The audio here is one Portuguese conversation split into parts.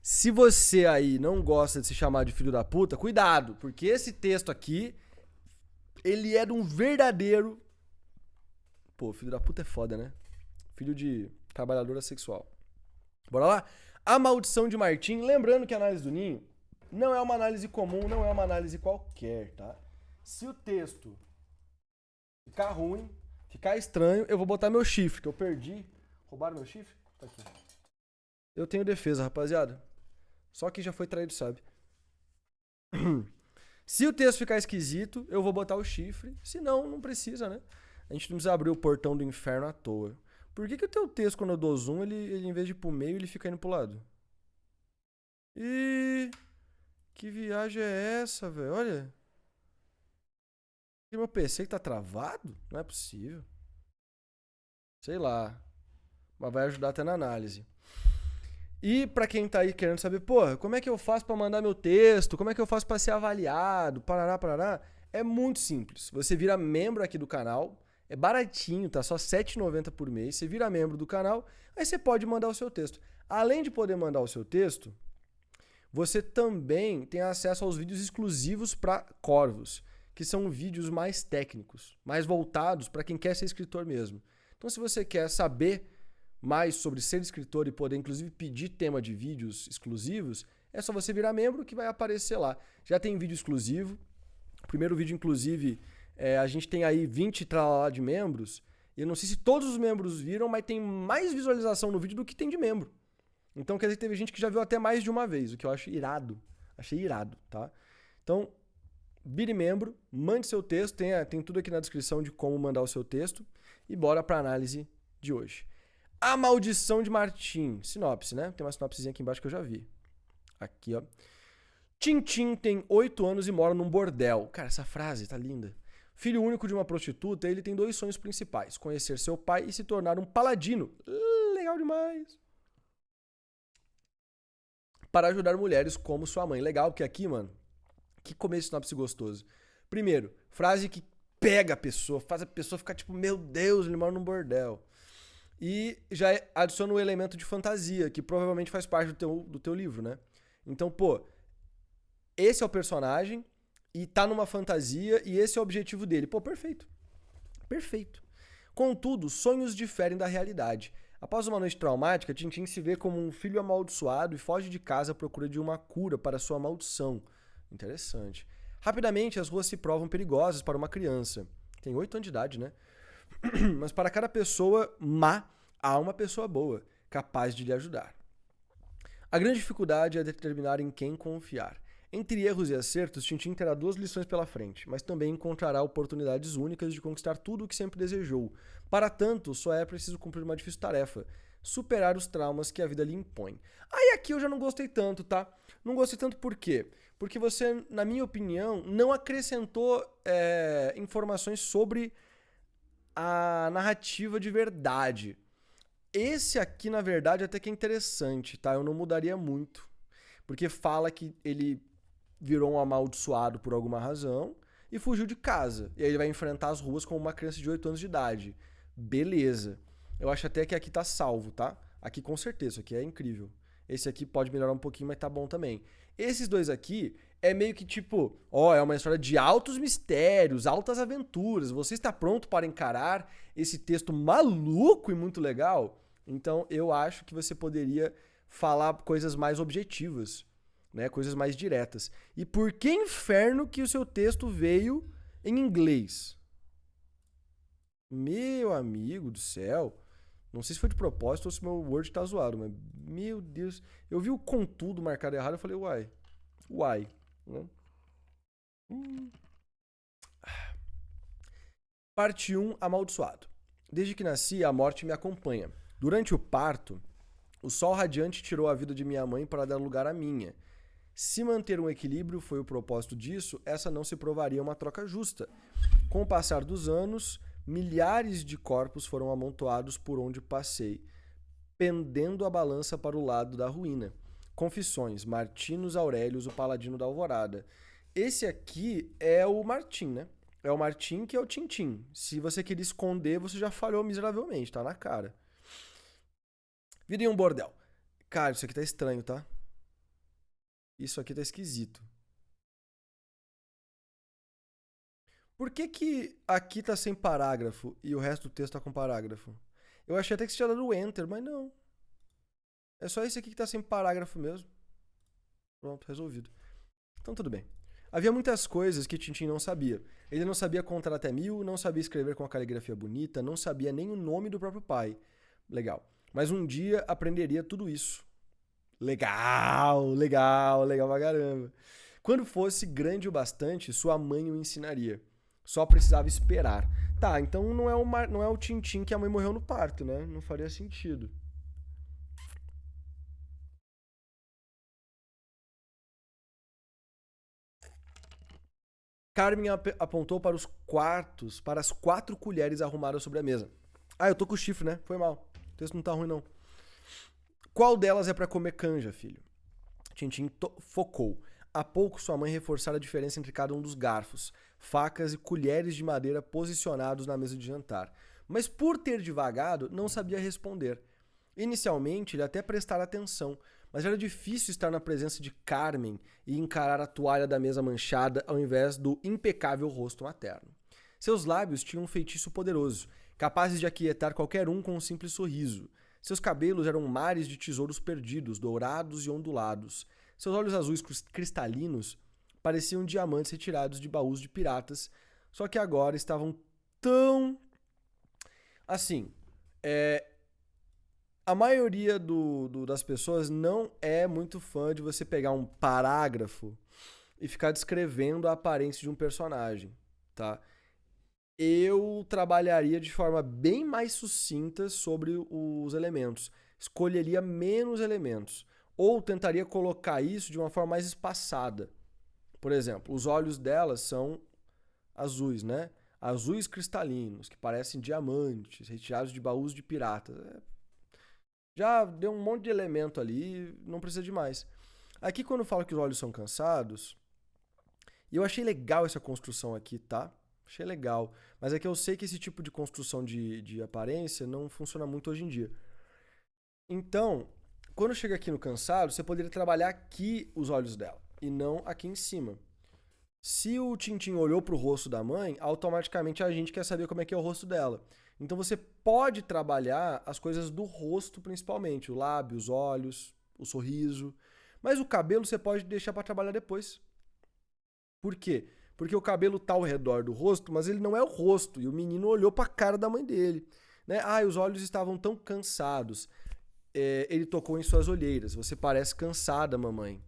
Se você aí não gosta de se chamar de filho da puta, cuidado, porque esse texto aqui, ele é de um verdadeiro... Pô, filho da puta é foda, né? Filho de trabalhadora sexual. Bora lá? A maldição de Martim. Lembrando que a análise do Ninho não é uma análise comum, não é uma análise qualquer, tá? Se o texto ficar ruim, ficar estranho, eu vou botar meu chifre, que eu perdi. Roubaram meu chifre? Tá aqui. Eu tenho defesa, rapaziada. Só que já foi traído, sabe? Se o texto ficar esquisito, eu vou botar o chifre. Se não, não precisa, né? A gente não precisa abrir o portão do inferno à toa. Por que o teu texto, quando eu dou zoom, ele em vez de ir pro meio, ele fica indo pro lado? E que viagem é essa, velho? Olha. E meu PC que tá travado? Não é possível. Sei lá. Mas vai ajudar até na análise. E pra quem tá aí querendo saber, porra, como é que eu faço pra mandar meu texto? Como é que eu faço pra ser avaliado? Parará, parará. É muito simples. Você vira membro aqui do canal. É baratinho, tá? Só R$ 7,90 por mês. Você vira membro do canal, aí você pode mandar o seu texto. Além de poder mandar o seu texto, você também tem acesso aos vídeos exclusivos para Corvos, que são vídeos mais técnicos, mais voltados para quem quer ser escritor mesmo. Então, se você quer saber mais sobre ser escritor e poder, inclusive, pedir tema de vídeos exclusivos, é só você virar membro que vai aparecer lá. Já tem vídeo exclusivo. O primeiro vídeo, inclusive, a gente tem aí 20 tralá de membros. Eu não sei se todos os membros viram, mas tem mais visualização no vídeo do que tem de membro. Então, quer dizer que teve gente que já viu até mais de uma vez, o que eu acho irado. Achei irado, tá? Então, vire membro, mande seu texto, tem tudo aqui na descrição de como mandar o seu texto. E bora pra análise de hoje. A Maldição de Martim. Sinopse, né? Tem uma sinopsezinha aqui embaixo que eu já vi. Aqui, ó. Tintim tem 8 anos e mora num bordel. Cara, essa frase tá linda. Filho único de uma prostituta, ele tem 2 sonhos principais: conhecer seu pai e se tornar um paladino. Legal demais. Para ajudar mulheres como sua mãe. Legal, porque aqui, mano, que começo de sinopse gostoso. Primeiro, frase que pega a pessoa, faz a pessoa ficar tipo, meu Deus, ele mora num bordel. E já adiciona o elemento de fantasia, que provavelmente faz parte do teu livro, né? Então, pô, esse é o personagem e tá numa fantasia e esse é o objetivo dele. Pô, perfeito. Perfeito. Contudo, sonhos diferem da realidade. Após uma noite traumática, Tintim se vê como um filho amaldiçoado e foge de casa à procura de uma cura para sua maldição. Interessante. Rapidamente, as ruas se provam perigosas para uma criança. Tem 8 anos de idade, né? Mas para cada pessoa má, há uma pessoa boa, capaz de lhe ajudar. A grande dificuldade é determinar em quem confiar. Entre erros e acertos, Tintim terá 2 lições pela frente, mas também encontrará oportunidades únicas de conquistar tudo o que sempre desejou. Para tanto, só é preciso cumprir uma difícil tarefa: superar os traumas que a vida lhe impõe. Aí aqui eu já não gostei tanto, tá? Não gostei tanto por quê? Porque você, na minha opinião, não acrescentou informações sobre a narrativa de verdade. Esse aqui, na verdade, até que é interessante, tá? Eu não mudaria muito. Porque fala que ele virou um amaldiçoado por alguma razão e fugiu de casa. E aí ele vai enfrentar as ruas como uma criança de 8 anos de idade. Beleza. Eu acho até que aqui tá salvo, tá? Aqui com certeza, aqui é incrível. Esse aqui pode melhorar um pouquinho, mas tá bom também. Esses dois aqui é meio que tipo, ó, é uma história de altos mistérios, altas aventuras. Você está pronto para encarar esse texto maluco e muito legal? Então eu acho que você poderia falar coisas mais objetivas, né? Coisas mais diretas. E por que inferno que o seu texto veio em inglês? Meu amigo do céu. Não sei se foi de propósito ou se meu Word tá zoado, mas meu Deus. Eu vi o contudo marcado errado, eu falei, uai. Né? Parte 1, amaldiçoado. Desde que nasci, a morte me acompanha. Durante o parto, o sol radiante tirou a vida de minha mãe para dar lugar à minha. Se manter um equilíbrio foi o propósito disso, essa não se provaria uma troca justa. Com o passar dos anos, milhares de corpos foram amontoados por onde passei, pendendo a balança para o lado da ruína. Confissões, Martinus Aurelius, o paladino da alvorada. Esse aqui é o Martim, né? É o Martim que é o Tintim. Se você queria esconder, você já falhou miseravelmente, tá na cara. Vida em um bordel. Cara, isso aqui tá estranho, tá? Isso aqui tá esquisito. Por que que aqui tá sem parágrafo e o resto do texto tá com parágrafo? Eu achei até que você tinha dado Enter, mas não. É só esse aqui que tá sem parágrafo mesmo. Pronto, resolvido. Então tudo bem. Havia muitas coisas que Tintin não sabia. Ele não sabia contar até 1000, não sabia escrever com a caligrafia bonita, não sabia nem o nome do próprio pai. Legal. Mas um dia aprenderia tudo isso. Legal, legal, legal pra caramba. Quando fosse grande o bastante, sua mãe o ensinaria. Só precisava esperar. Tá, então não é o Tintin que a mãe morreu no parto, né? Não faria sentido. Carmen apontou para os quartos, para as 4 colheres arrumadas sobre a mesa. Ah, eu tô com o chifre, né? Foi mal. O texto não tá ruim, não. Qual delas é para comer canja, filho? Tintim focou. Há pouco sua mãe reforçara a diferença entre cada um dos garfos, facas e colheres de madeira posicionados na mesa de jantar. Mas por ter divagado, não sabia responder. Inicialmente, ele até prestara atenção, mas era difícil estar na presença de Carmen e encarar a toalha da mesa manchada ao invés do impecável rosto materno. Seus lábios tinham um feitiço poderoso, capazes de aquietar qualquer um com um simples sorriso. Seus cabelos eram mares de tesouros perdidos, dourados e ondulados. Seus olhos azuis cristalinos pareciam diamantes retirados de baús de piratas, só que agora estavam tão. Assim, é, a maioria das pessoas não é muito fã de você pegar um parágrafo e ficar descrevendo a aparência de um personagem, tá? Eu trabalharia de forma bem mais sucinta sobre os elementos. Escolheria menos elementos. Ou tentaria colocar isso de uma forma mais espaçada. Por exemplo, os olhos dela são azuis, né? Azuis cristalinos, que parecem diamantes, retirados de baús de piratas. Já deu um monte de elemento ali, não precisa de mais. Aqui, quando eu falo que os olhos são cansados, e eu achei legal essa construção aqui, tá? Achei legal. Mas é que eu sei que esse tipo de construção de aparência não funciona muito hoje em dia. Então, quando chega aqui no cansado, você poderia trabalhar aqui os olhos dela e não aqui em cima. Se o Tintin olhou pro rosto da mãe, automaticamente a gente quer saber como é que é o rosto dela. Então você pode trabalhar as coisas do rosto principalmente, o lábio, os olhos, o sorriso. Mas o cabelo você pode deixar para trabalhar depois. Por quê? Porque o cabelo tá ao redor do rosto, mas ele não é o rosto. E o menino olhou para a cara da mãe dele. Né? Ah, os olhos estavam tão cansados. Ele tocou em suas olheiras. Você parece cansada, mamãe.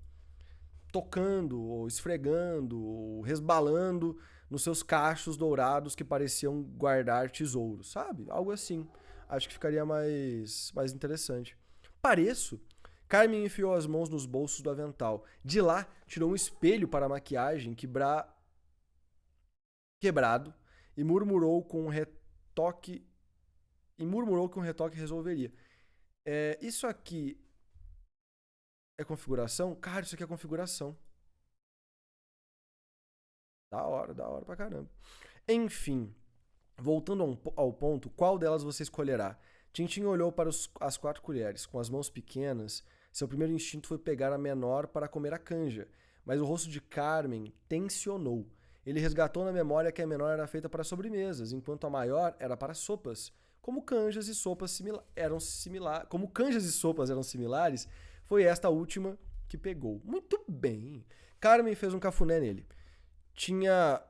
Tocando, ou esfregando, ou resbalando nos seus cachos dourados que pareciam guardar tesouros, sabe? Algo assim. Acho que ficaria mais interessante. Pareço. Carmen enfiou as mãos nos bolsos do avental. De lá, tirou um espelho para a maquiagem quebrado e murmurou que um retoque resolveria. Isso aqui é configuração? Cara, isso aqui é configuração. Da hora pra caramba. Enfim, voltando ao ponto, qual delas você escolherá? Tintin olhou para as 4 colheres. Com as mãos pequenas, seu primeiro instinto foi pegar a menor para comer a canja, mas o rosto de Carmen tensionou. Ele resgatou na memória que a menor era feita para sobremesas, enquanto a maior era para sopas. Como canjas e sopas eram similares, foi esta última que pegou. Muito bem. Carmen fez um cafuné nele. Tinha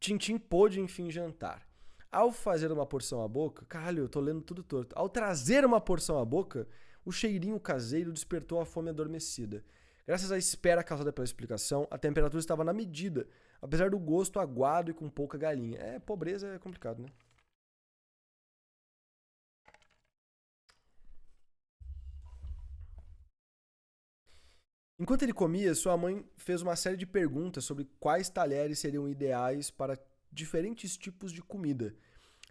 Tintim pôde enfim jantar. Ao fazer uma porção à boca, caralho, eu tô lendo tudo torto. Ao trazer uma porção à boca, o cheirinho caseiro despertou a fome adormecida. Graças à espera causada pela explicação, a temperatura estava na medida, apesar do gosto aguado e com pouca galinha. Pobreza é complicado, né? Enquanto ele comia, sua mãe fez uma série de perguntas sobre quais talheres seriam ideais para diferentes tipos de comida.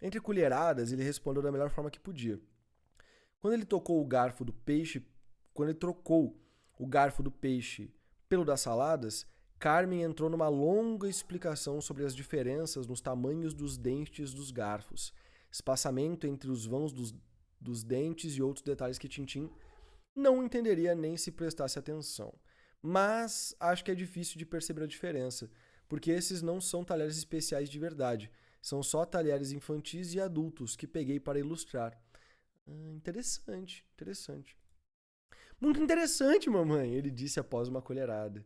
Entre colheradas, ele respondeu da melhor forma que podia. Quando ele tocou o garfo do peixe, quando ele trocou o garfo do peixe pelo das saladas, Carmen entrou numa longa explicação sobre as diferenças nos tamanhos dos dentes dos garfos, espaçamento entre os vãos dos dentes e outros detalhes que Tintim não entenderia nem se prestasse atenção. Mas acho que é difícil de perceber a diferença, porque esses não são talheres especiais de verdade. São só talheres infantis e adultos que peguei para ilustrar. Interessante, interessante. Muito interessante, mamãe, ele disse após uma colherada.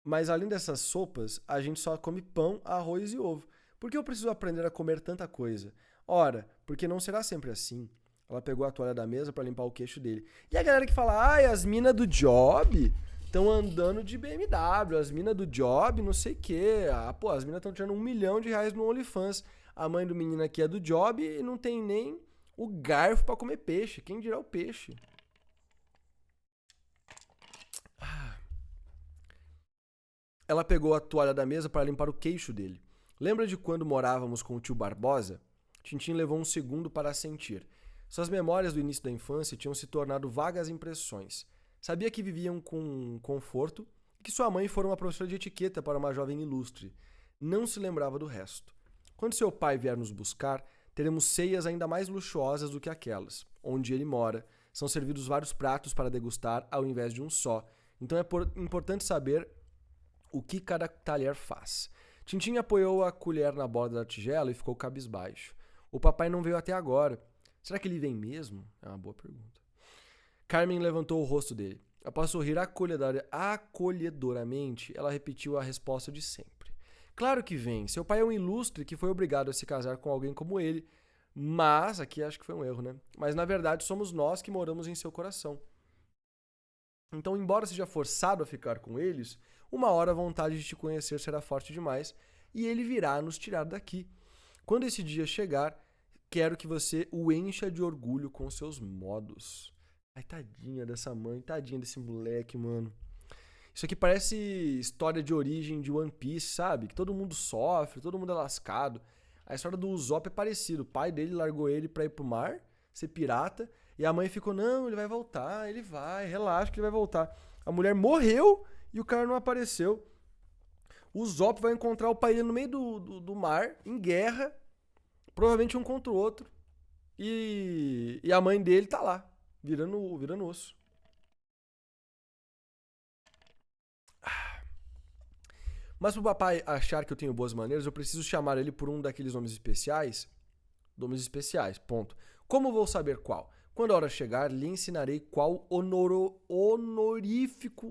Mas além dessas sopas, a gente só come pão, arroz e ovo. Por que eu preciso aprender a comer tanta coisa? Ora, porque não será sempre assim. Ela pegou a toalha da mesa para limpar o queixo dele. E a galera que fala, ai, as minas do job estão andando de BMW, as minas do job, não sei o quê. Ah, pô, as minas estão tirando R$ 1 milhão no OnlyFans. A mãe do menino aqui é do job e não tem nem o garfo para comer peixe. Quem dirá o peixe? Ela pegou a toalha da mesa para limpar o queixo dele. Lembra de quando morávamos com o tio Barbosa? Tintim levou um segundo para sentir. Suas memórias do início da infância tinham se tornado vagas impressões. Sabia que viviam com conforto e que sua mãe fora uma professora de etiqueta para uma jovem ilustre. Não se lembrava do resto. Quando seu pai vier nos buscar, teremos ceias ainda mais luxuosas do que aquelas. Onde ele mora, são servidos vários pratos para degustar ao invés de um só. Então é importante saber o que cada talher faz. Tintim apoiou a colher na borda da tigela e ficou cabisbaixo. O papai não veio até agora. Será que ele vem mesmo? É uma boa pergunta. Carmen levantou o rosto dele. Após sorrir acolhedoramente, ela repetiu a resposta de sempre. Claro que vem. Seu pai é um ilustre que foi obrigado a se casar com alguém como ele. Mas, aqui acho que foi um erro, né? Mas na verdade somos nós que moramos em seu coração. Então, embora seja forçado a ficar com eles, uma hora a vontade de te conhecer será forte demais e ele virá nos tirar daqui. Quando esse dia chegar, quero que você o encha de orgulho com seus modos. Ai, tadinha dessa mãe, tadinha desse moleque, mano. Isso aqui parece história de origem de One Piece, sabe? Que todo mundo sofre, todo mundo é lascado. A história do Usopp é parecida. O pai dele largou ele pra ir pro mar, ser pirata, e a mãe ficou, não, ele vai voltar, ele vai, relaxa que ele vai voltar. A mulher morreu e o cara não apareceu. O Usopp vai encontrar o pai dele no meio do mar, em guerra, provavelmente um contra o outro. E a mãe dele tá lá, virando osso. Mas pro papai achar que eu tenho boas maneiras, eu preciso chamar ele por um daqueles nomes especiais. Nomes especiais, ponto. Como vou saber qual? Quando a hora chegar, lhe ensinarei qual honorífico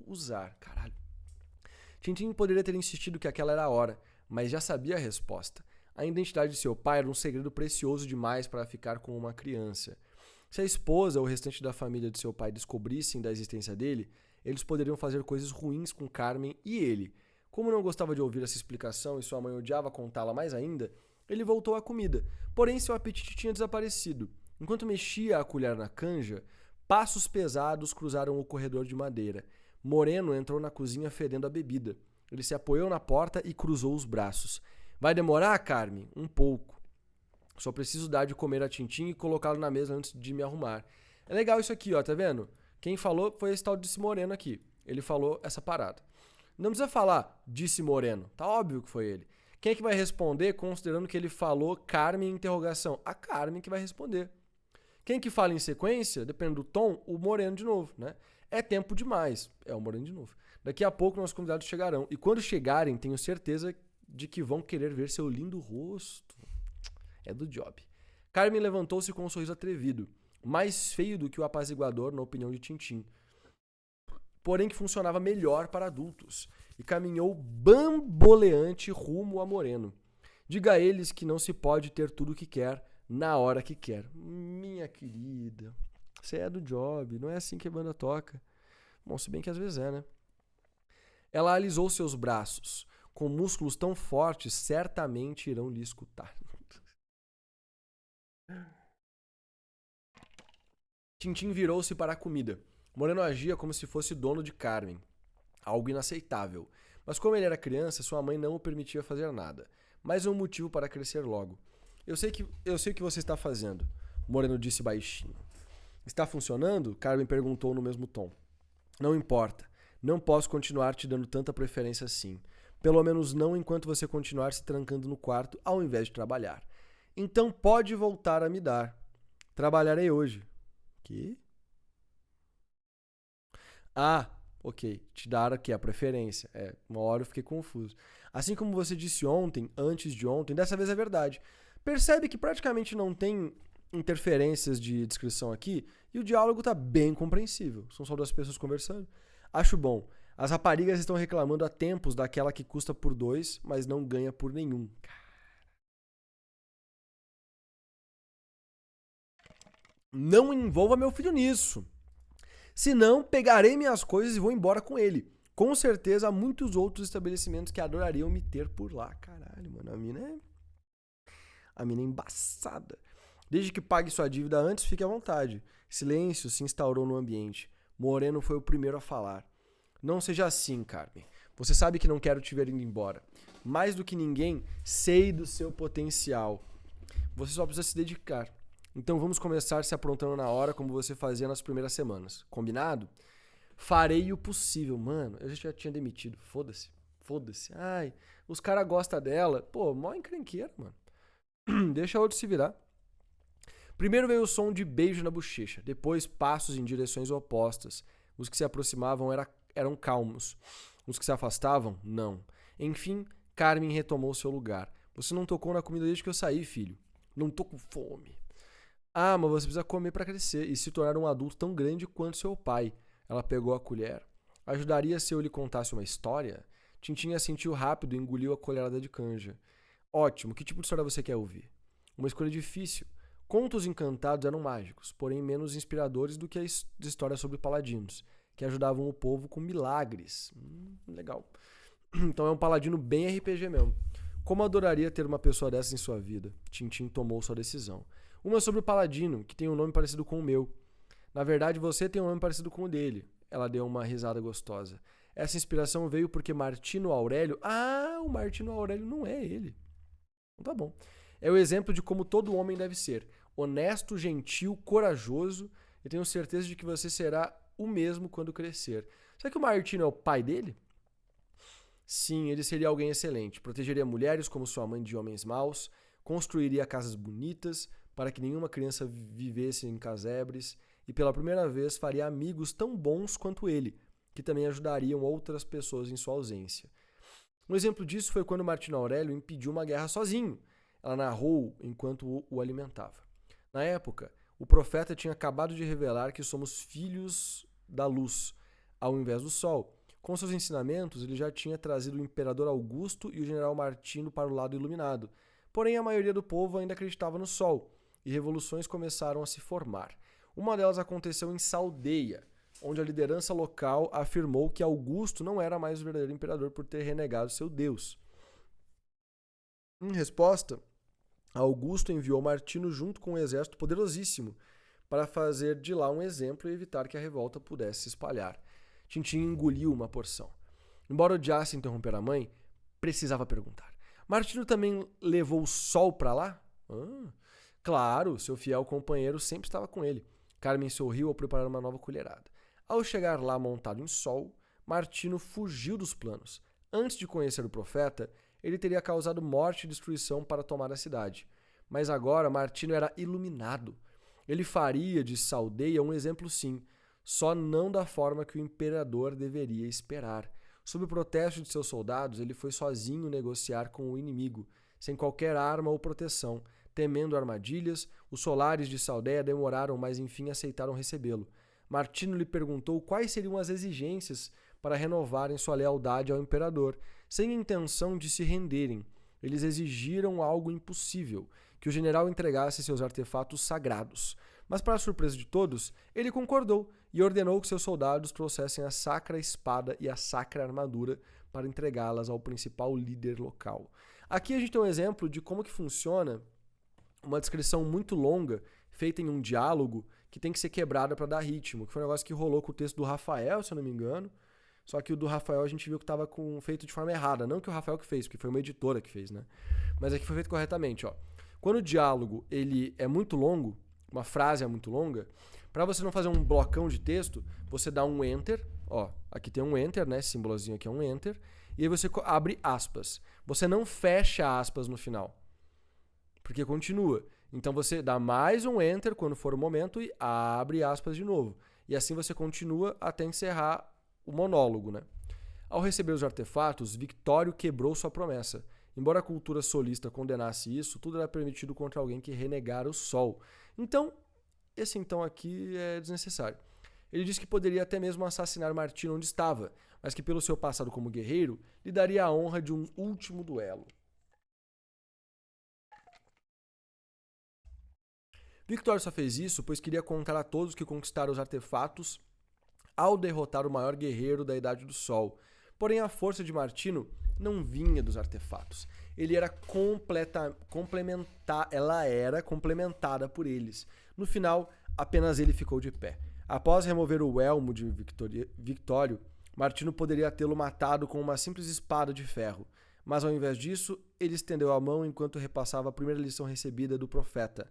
usar. Caralho. Tintim poderia ter insistido que aquela era a hora, mas já sabia a resposta. A identidade de seu pai era um segredo precioso demais para ficar com uma criança. Se a esposa ou o restante da família de seu pai descobrissem da existência dele, eles poderiam fazer coisas ruins com Carmen e ele. Como não gostava de ouvir essa explicação e sua mãe odiava contá-la mais ainda, ele voltou à comida. Porém, seu apetite tinha desaparecido. Enquanto mexia a colher na canja, passos pesados cruzaram o corredor de madeira. Moreno entrou na cozinha fedendo a bebida. Ele se apoiou na porta e cruzou os braços. Vai demorar, Carmen? Um pouco. Só preciso dar de comer a Tintim e colocá-lo na mesa antes de me arrumar. É legal isso aqui, ó, tá vendo? Quem falou foi esse tal desse Moreno aqui. Ele falou essa parada. Não precisa falar, disse Moreno. Tá óbvio que foi ele. Quem é que vai responder considerando que ele falou Carmen em interrogação? A Carmen que vai responder. Quem que fala em sequência, dependendo do tom, o Moreno de novo, né? É tempo demais. É o Moreno de novo. Daqui a pouco nossos convidados chegarão. E quando chegarem, tenho certeza de que vão querer ver seu lindo rosto. É do job. Carmen levantou-se com um sorriso atrevido. Mais feio do que o apaziguador, na opinião de Tintim. Porém que funcionava melhor para adultos. E caminhou bamboleante rumo a Moreno. Diga a eles que não se pode ter tudo o que quer, na hora que quer. Minha querida, você é do job, não é assim que a banda toca. Bom, se bem que às vezes é, né? Ela alisou seus braços. Com músculos tão fortes, certamente irão lhe escutar. Tintim virou-se para a comida. Moreno agia como se fosse dono de Carmen. Algo inaceitável. Mas como ele era criança, sua mãe não o permitia fazer nada. Mais um motivo para crescer logo. Eu sei o que você está fazendo, Moreno disse baixinho. Está funcionando? Carmen perguntou no mesmo tom. Não importa. Não posso continuar te dando tanta preferência assim. Pelo menos não enquanto você continuar se trancando no quarto ao invés de trabalhar. Então pode voltar a me dar. Trabalharei hoje. Que? Ah, Ok, te dar aqui a preferência. Uma hora eu fiquei confuso. Assim como você disse ontem, antes de ontem, dessa vez é verdade. Percebe que praticamente não tem interferências de descrição aqui e o diálogo tá bem compreensível. São só duas pessoas conversando. Acho bom. As raparigas estão reclamando há tempos daquela que custa por 2, mas não ganha por nenhum. Não envolva meu filho nisso. Senão, pegarei minhas coisas e vou embora com ele. Com certeza há muitos outros estabelecimentos que adorariam me ter por lá. Caralho, mano, a mina é embaçada. Desde que pague sua dívida antes, fique à vontade. Silêncio se instaurou no ambiente. Moreno foi o primeiro a falar. Não seja assim, Carmen. Você sabe que não quero te ver indo embora. Mais do que ninguém, sei do seu potencial. Você só precisa se dedicar. Então vamos começar se aprontando na hora como você fazia nas primeiras semanas. Combinado? Farei o possível. Mano, eu já tinha demitido. Foda-se. Foda-se. Ai, os caras gostam dela. Pô, mó encrenqueiro, mano. Deixa outro se virar. Primeiro veio o som de beijo na bochecha. Depois passos em direções opostas. Os que se aproximavam eram calmos. Os que se afastavam, não. Enfim, Carmen retomou seu lugar. Você não tocou na comida desde que eu saí, filho. Não tô com fome. Ah, mas você precisa comer para crescer e se tornar um adulto tão grande quanto seu pai. Ela pegou a colher. Ajudaria se eu lhe contasse uma história? Tintinha sentiu rápido e engoliu a colherada de canja. Ótimo, que tipo de história você quer ouvir? Uma escolha difícil. Contos encantados eram mágicos, porém menos inspiradores do que as histórias sobre paladinos, que ajudavam o povo com milagres. Legal. Então é um paladino bem RPG mesmo. Como adoraria ter uma pessoa dessas em sua vida? Tintin tomou sua decisão. Uma sobre o paladino, que tem um nome parecido com o meu. Na verdade, você tem um nome parecido com o dele. Ela deu uma risada gostosa. Essa inspiração veio porque Martino Aurélio... Ah, o Martino Aurélio não é ele. Tá bom. É o exemplo de como todo homem deve ser. Honesto, gentil, corajoso. E tenho certeza de que você será o mesmo quando crescer. Será que o Martino é o pai dele? Sim, ele seria alguém excelente. Protegeria mulheres como sua mãe de homens maus. Construiria casas bonitas para que nenhuma criança vivesse em casebres. E pela primeira vez faria amigos tão bons quanto ele, que também ajudariam outras pessoas em sua ausência. Um exemplo disso foi quando Martino Aurélio impediu uma guerra sozinho. Ela narrou enquanto o alimentava. Na época, o profeta tinha acabado de revelar que somos filhos da luz, ao invés do sol. Com seus ensinamentos, ele já tinha trazido o imperador Augusto e o general Martino para o lado iluminado. Porém, a maioria do povo ainda acreditava no sol, e revoluções começaram a se formar. Uma delas aconteceu em Saldeia, onde a liderança local afirmou que Augusto não era mais o verdadeiro imperador por ter renegado seu Deus. Em resposta, Augusto enviou Martino junto com um exército poderosíssimo para fazer de lá um exemplo e evitar que a revolta pudesse se espalhar. Tintin engoliu uma porção. Embora odiasse interromper a mãe, precisava perguntar. Martino também levou o sol para lá? Claro, seu fiel companheiro sempre estava com ele. Carmen sorriu ao preparar uma nova colherada. Ao chegar lá montado em sol, Martino fugiu dos planos. Antes de conhecer o profeta, ele teria causado morte e destruição para tomar a cidade. Mas agora Martino era iluminado. Ele faria de Saldeia um exemplo sim, só não da forma que o imperador deveria esperar. Sob o protesto de seus soldados, ele foi sozinho negociar com o inimigo, sem qualquer arma ou proteção. Temendo armadilhas, os solares de Saldeia demoraram, mas enfim aceitaram recebê-lo. Martino lhe perguntou quais seriam as exigências para renovarem sua lealdade ao imperador, sem intenção de se renderem. Eles exigiram algo impossível, que o general entregasse seus artefatos sagrados. Mas, para a surpresa de todos, ele concordou e ordenou que seus soldados trouxessem a sacra espada e a sacra armadura para entregá-las ao principal líder local. Aqui a gente tem um exemplo de como que funciona uma descrição muito longa, feita em um diálogo, que tem que ser quebrada para dar ritmo, que foi um negócio que rolou com o texto do Rafael, se eu não me engano. Só que o do Rafael a gente viu que estava feito de forma errada. Não que o Rafael que fez, porque foi uma editora que fez, né? Mas aqui foi feito corretamente, ó. Quando o diálogo ele é muito longo, uma frase é muito longa, para você não fazer um blocão de texto, você dá um enter, ó. Aqui tem um enter, né? Esse símbolozinho aqui é um enter. E aí você abre aspas. Você não fecha aspas no final, porque continua. Então você dá mais um enter quando for o momento e abre aspas de novo. E assim você continua até encerrar o monólogo, né? Ao receber os artefatos, Victório quebrou sua promessa. Embora a cultura solista condenasse isso, tudo era permitido contra alguém que renegara o sol. Então, esse então aqui é desnecessário. Ele disse que poderia até mesmo assassinar Martino onde estava, mas que pelo seu passado como guerreiro, lhe daria a honra de um último duelo. Victório só fez isso pois queria contar a todos que conquistaram os artefatos ao derrotar o maior guerreiro da Idade do Sol. Porém, a força de Martino não vinha dos artefatos. Ela era complementada por eles. No final, apenas ele ficou de pé. Após remover o elmo de Victório, Martino poderia tê-lo matado com uma simples espada de ferro. Mas ao invés disso, ele estendeu a mão enquanto repassava a primeira lição recebida do profeta.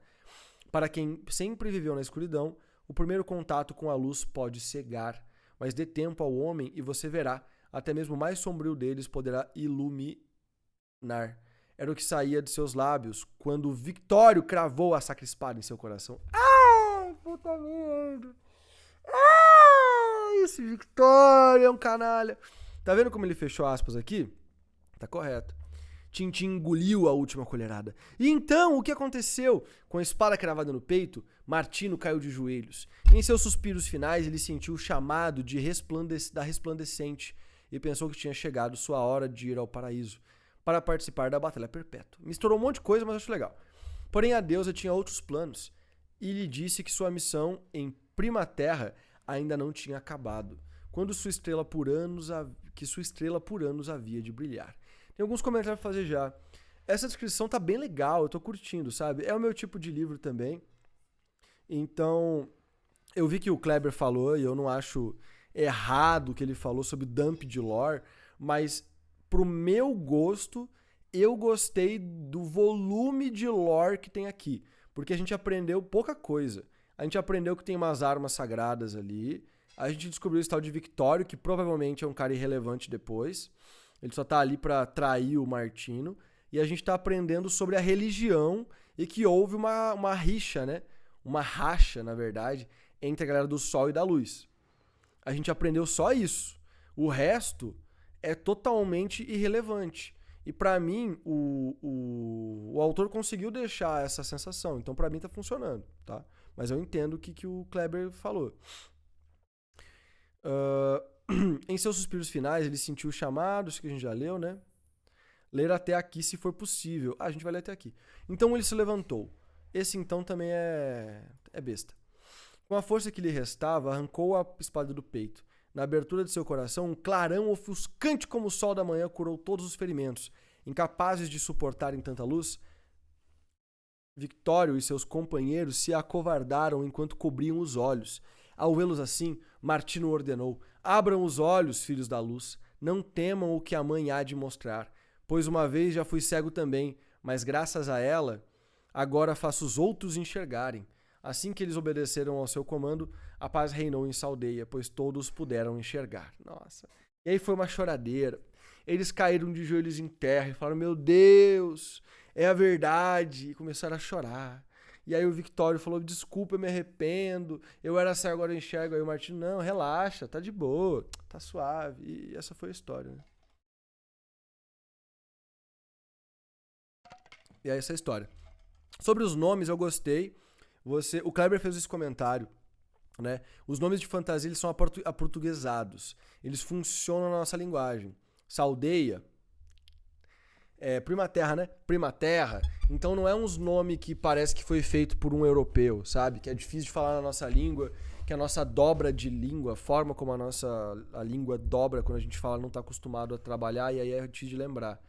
Para quem sempre viveu na escuridão, o primeiro contato com a luz pode cegar, mas dê tempo ao homem e você verá, até mesmo o mais sombrio deles poderá iluminar. Era o que saía de seus lábios quando Victório cravou a sacra espada em seu coração. Ai, puta merda! Esse Victório é um canalha. Tá vendo como ele fechou aspas aqui? Tá correto. Tintin engoliu a última colherada. E então, o que aconteceu? Com a espada cravada no peito, Martino caiu de joelhos. Em seus suspiros finais, ele sentiu o chamado da resplandecente e pensou que tinha chegado sua hora de ir ao paraíso para participar da Batalha Perpétua. Misturou um monte de coisa, mas acho legal. Porém, a deusa tinha outros planos e lhe disse que sua missão em Prima Terra ainda não tinha acabado, quando sua estrela por anos havia de brilhar. Tem alguns comentários pra fazer já. Essa descrição tá bem legal, eu tô curtindo, sabe? É o meu tipo de livro também. Então, eu vi que o Kleber falou, e eu não acho errado o que ele falou sobre dump de lore, mas pro meu gosto, eu gostei do volume de lore que tem aqui. Porque a gente aprendeu pouca coisa. A gente aprendeu que tem umas armas sagradas ali. A gente descobriu esse tal de Victório, que provavelmente é um cara irrelevante depois. Ele só tá ali pra trair o Martino. E a gente tá aprendendo sobre a religião e que houve uma rixa, né? Uma racha, na verdade, entre a galera do Sol e da Luz. A gente aprendeu só isso. O resto é totalmente irrelevante. E pra mim, o autor conseguiu deixar essa sensação. Então pra mim tá funcionando, tá? Mas eu entendo o que o Kleber falou. Em seus suspiros finais, ele sentiu o chamado, isso que a gente já leu, né? Ler até aqui se for possível. A gente vai ler até aqui. Então ele se levantou. Esse então também é besta. Com a força que lhe restava, arrancou a espada do peito. Na abertura de seu coração, um clarão ofuscante como o sol da manhã curou todos os ferimentos. Incapazes de suportarem tanta luz, Victório e seus companheiros se acovardaram enquanto cobriam os olhos. Ao vê-los assim, Martino ordenou: abram os olhos, filhos da luz. Não temam o que a mãe há de mostrar. Pois uma vez já fui cego também, mas graças a ela, agora faço os outros enxergarem. Assim que eles obedeceram ao seu comando, a paz reinou em Saldeia, pois todos puderam enxergar. Nossa. E aí foi uma choradeira. Eles caíram de joelhos em terra e falaram: meu Deus, é a verdade. E começaram a chorar. E aí o Victório falou: desculpa, eu me arrependo. Eu era cego, agora eu enxergo. Aí o Martino: não, relaxa, tá de boa, tá suave. E essa foi a história, né? E aí essa é a história. Sobre os nomes, eu gostei. O Kleber fez esse comentário, né? Os nomes de fantasia eles são aportuguesados. Eles funcionam na nossa linguagem. Saldeia, Prima Terra, né? Prima Terra. Então não é uns nomes que parece que foi feito por um europeu, sabe? Que é difícil de falar na nossa língua, que a nossa dobra de língua, a forma como a língua dobra quando a gente fala, não está acostumado a trabalhar e aí é difícil de lembrar.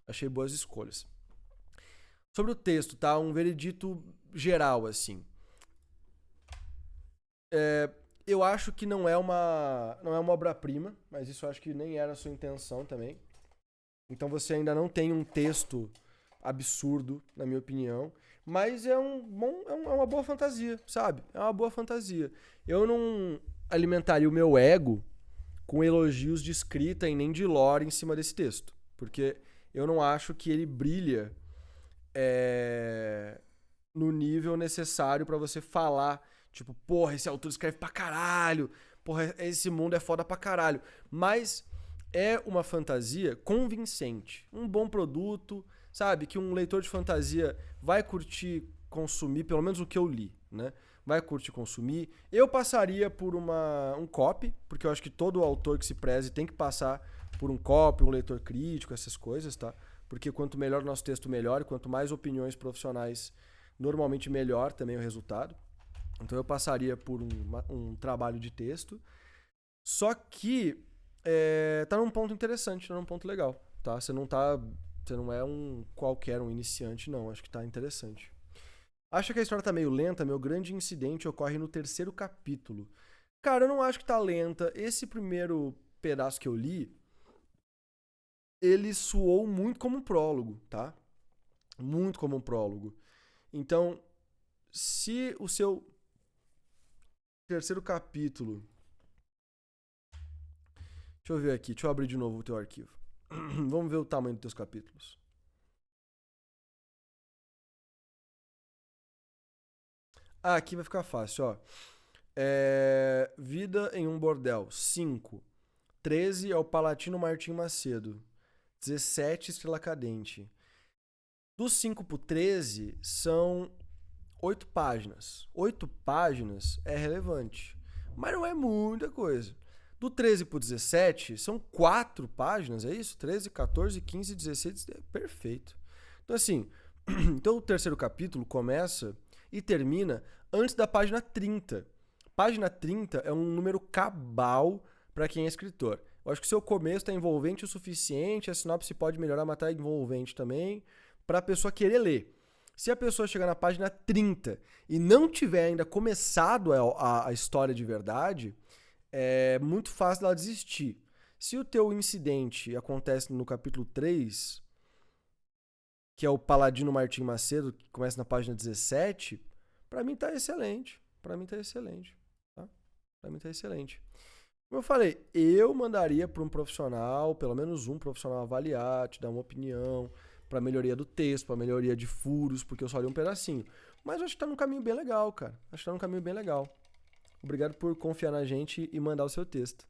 Achei boas escolhas. Sobre o texto, tá? Um veredito geral, assim. Eu acho que não é uma obra-prima, mas isso eu acho que nem era a sua intenção também. Então você ainda não tem um texto absurdo, na minha opinião. Mas é uma boa fantasia, sabe? É uma boa fantasia. Eu não alimentaria o meu ego com elogios de escrita e nem de lore em cima desse texto. Porque eu não acho que ele brilha no nível necessário pra você falar, tipo, porra, esse autor escreve pra caralho, porra, esse mundo é foda pra caralho. Mas é uma fantasia convincente. Um bom produto, sabe? Que um leitor de fantasia vai curtir consumir, pelo menos o que eu li, né? Vai curtir consumir. Eu passaria por um copy, porque eu acho que todo autor que se preze tem que passar por um copy, um leitor crítico, essas coisas, tá? Porque quanto melhor o nosso texto, melhor. E quanto mais opiniões profissionais, normalmente melhor também o resultado. Então eu passaria por um trabalho de texto. Só que tá num ponto interessante, tá num ponto legal, tá? Você não é um qualquer, um iniciante, não. Acho que tá interessante. Acha que a história tá meio lenta? Meu grande incidente ocorre no terceiro capítulo. Cara, eu não acho que tá lenta. Esse primeiro pedaço que eu li, ele soou muito como um prólogo, tá? Muito como um prólogo. Então, se o seu terceiro capítulo... Deixa eu ver aqui, deixa eu abrir de novo o teu arquivo. Vamos ver o tamanho dos teus capítulos. Ah, aqui vai ficar fácil, ó. Vida em um Bordel, 5. 13 é o Palatino Martim Macedo. 17, Estrela Cadente. Do 5 pro 13 são 8 páginas. 8 páginas é relevante, mas não é muita coisa. Do 13 pro 17 são 4 páginas, é isso? 13, 14, 15, 16, é perfeito. Então assim, então o terceiro capítulo começa e termina antes da página 30. Página 30 é um número cabal para quem é escritor. Eu acho que o seu começo está envolvente o suficiente, a sinopse pode melhorar, mas tá envolvente também, para a pessoa querer ler. Se a pessoa chegar na página 30 e não tiver ainda começado a história de verdade, é muito fácil dela desistir. Se o teu incidente acontece no capítulo 3, que é o Paladino Martim Macedo, que começa na página 17, pra mim tá excelente. Pra mim tá excelente. Tá? Pra mim tá excelente. Como eu falei, eu mandaria pra um profissional, pelo menos um profissional avaliar, te dar uma opinião, pra melhoria do texto, pra melhoria de furos, porque eu só li um pedacinho. Mas eu acho que tá num caminho bem legal, cara. Acho que tá num caminho bem legal. Obrigado por confiar na gente e mandar o seu texto.